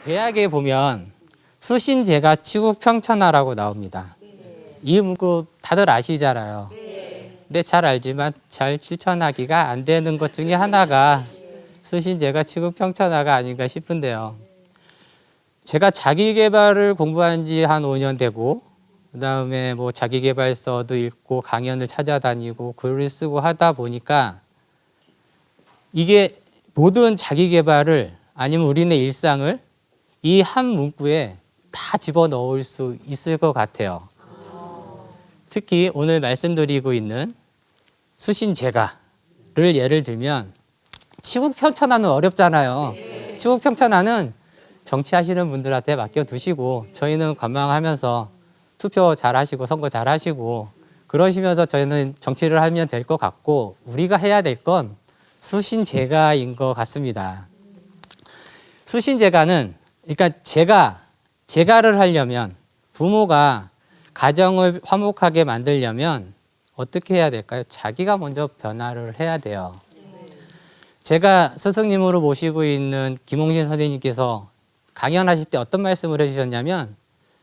대학에 보면 수신제가 치국평천하라고 나옵니다. 이 문구 다들 아시잖아요. 근데 잘 알지만 잘 실천하기가 안 되는 것 중에 하나가 수신제가 치국평천하가 아닌가 싶은데요. 제가 자기계발을 공부한 지 한 5년 되고 그다음에 뭐 자기계발서도 읽고 강연을 찾아다니고 글을 쓰고 하다 보니까 이게 모든 자기계발을 아니면 우리네 일상을 이 한 문구에 다 집어넣을 수 있을 것 같아요. 특히 오늘 말씀드리고 있는 수신제가를 예를 들면 치국평천하는 어렵잖아요. 치국평천하는 정치하시는 분들한테 맡겨두시고 저희는 관망하면서 투표 잘하시고 선거 잘하시고 그러시면서 저희는 정치를 하면 될 것 같고 우리가 해야 될 건 수신제가인 것 같습니다. 수신제가는 그러니까 제가를 하려면 부모가 가정을 화목하게 만들려면 어떻게 해야 될까요? 자기가 먼저 변화를 해야 돼요. 제가 스승님으로 모시고 있는 김홍신 선생님께서 강연하실 때 어떤 말씀을 해주셨냐면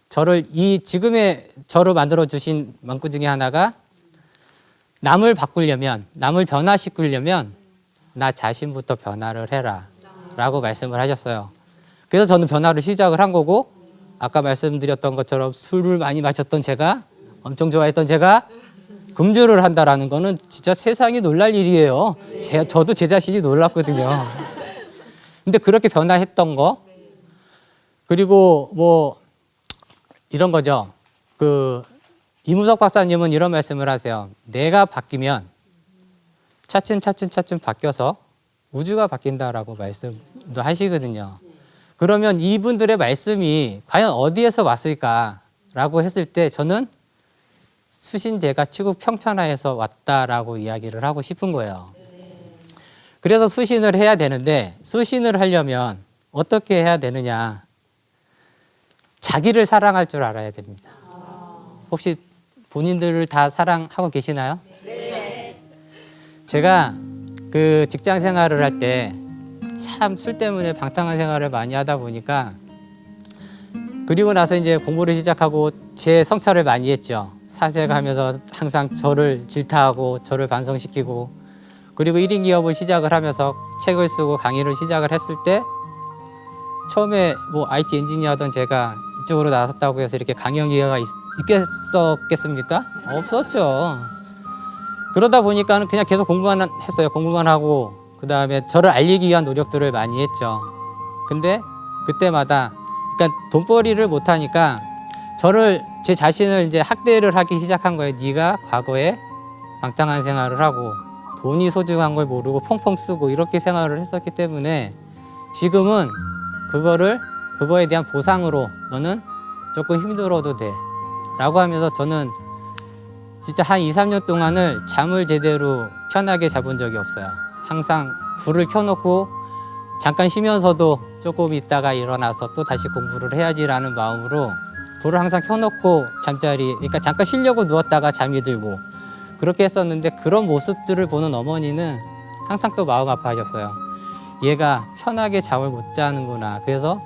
저를 이 지금의 저로 만들어 주신 문구 중에 하나가 남을 바꾸려면 남을 변화시키려면 나 자신부터 변화를 해라 라고 말씀을 하셨어요. 그래서 저는 변화를 시작을 한 거고 아까 말씀드렸던 것처럼 술을 많이 마셨던 제가 엄청 좋아했던 제가 금주를 한다라는 거는 진짜 세상이 놀랄 일이에요. 저도 제 자신이 놀랐거든요. 근데 그렇게 변화했던 거 그리고 뭐 이런 거죠. 이무석 박사님은 이런 말씀을 하세요. 내가 바뀌면 차츰 바뀌어서 우주가 바뀐다라고 말씀도 하시거든요. 그러면 이분들의 말씀이 과연 어디에서 왔을까라고 했을 때 저는 수신제가 치국평천하에서 왔다라고 이야기를 하고 싶은 거예요. 그래서 수신을 해야 되는데 수신을 하려면 어떻게 해야 되느냐. 자기를 사랑할 줄 알아야 됩니다. 혹시 본인들을 다 사랑하고 계시나요? 네. 제가 그 직장 생활을 할 때 참 술 때문에 방탕한 생활을 많이 하다 보니까 그리고 나서 이제 공부를 시작하고 제 성찰을 많이 했죠. 사색하면서 항상 저를 질타하고 저를 반성시키고 그리고 1인 기업을 시작을 하면서 책을 쓰고 강의를 시작을 했을 때 처음에 뭐 IT 엔지니어 하던 제가 이쪽으로 나섰다고 해서 이렇게 강연 기회가 있겠습니까? 없었죠. 그러다 보니까는 그냥 계속 공부만 했어요. 공부만 하고 그 다음에 저를 알리기 위한 노력들을 많이 했죠. 근데 그때마다 그러니까 돈벌이를 못하니까 제 자신을 이제 학대를 하기 시작한 거예요. 네가 과거에 방탕한 생활을 하고 돈이 소중한 걸 모르고 펑펑 쓰고 이렇게 생활을 했었기 때문에 지금은 그거에 대한 보상으로 너는 조금 힘들어도 돼 라고 하면서 저는 진짜 한 2, 3년 동안을 잠을 제대로 편하게 자본 적이 없어요. 항상 불을 켜놓고 잠깐 쉬면서도 조금 있다가 일어나서 또 다시 공부를 해야지라는 마음으로 불을 항상 켜놓고 그러니까 잠깐 쉬려고 누웠다가 잠이 들고 그렇게 했었는데 그런 모습들을 보는 어머니는 항상 또 마음 아파하셨어요. 얘가 편하게 잠을 못 자는구나. 그래서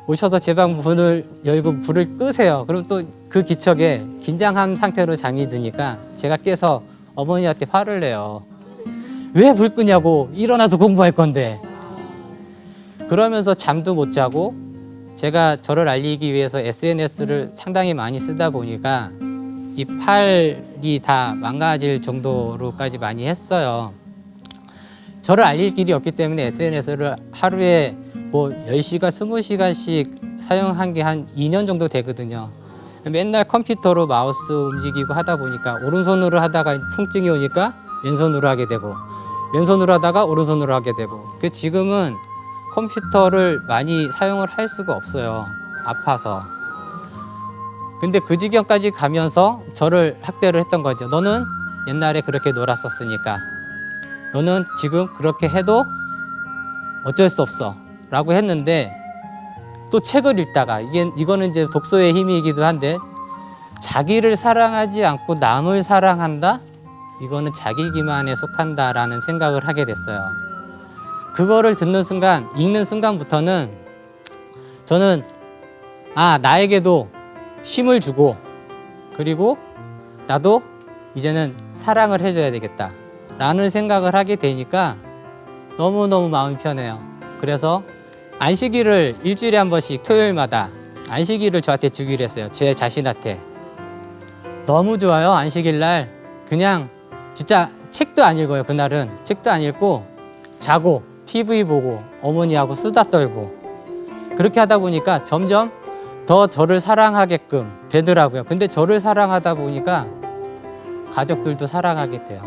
오셔서 제 방 문을 열고 불을 끄세요. 그럼 또 그 기척에 긴장한 상태로 잠이 드니까 제가 깨서 어머니한테 화를 내요. 왜 불 끄냐고, 일어나서 공부할 건데. 그러면서 잠도 못 자고 제가 저를 알리기 위해서 SNS를 상당히 많이 쓰다 보니까 이 팔이 다 망가질 정도로까지 많이 했어요. 저를 알릴 길이 없기 때문에 SNS를 하루에 뭐 10시간, 20시간씩 사용한 게 한 2년 정도 되거든요. 맨날 컴퓨터로 마우스 움직이고 하다 보니까 오른손으로 하다가 통증이 오니까 왼손으로 하게 되고 왼손으로 하다가 오른손으로 하게 되고 지금은 컴퓨터를 많이 사용을 할 수가 없어요. 아파서. 근데 그 지경까지 가면서 저를 학대를 했던 거죠. 너는 옛날에 그렇게 놀았었으니까 너는 지금 그렇게 해도 어쩔 수 없어 라고 했는데 또 책을 읽다가 이거는 이제 독서의 힘이기도 한데 자기를 사랑하지 않고 남을 사랑한다? 이거는 자기 기만에 속한다라는 생각을 하게 됐어요. 그거를 듣는 순간, 읽는 순간부터는 저는 나에게도 힘을 주고 그리고 나도 이제는 사랑을 해줘야 되겠다 라는 생각을 하게 되니까 너무너무 마음이 편해요. 그래서 안식일을 일주일에 한 번씩 토요일마다 안식일을 저한테 주기로 했어요. 제 자신한테. 너무 좋아요. 안식일 날 그냥 진짜 책도 안 읽어요. 그날은 책도 안 읽고 자고 TV 보고 어머니하고 수다 떨고 그렇게 하다 보니까 점점 더 저를 사랑하게끔 되더라고요. 근데 저를 사랑하다 보니까 가족들도 사랑하게 돼요.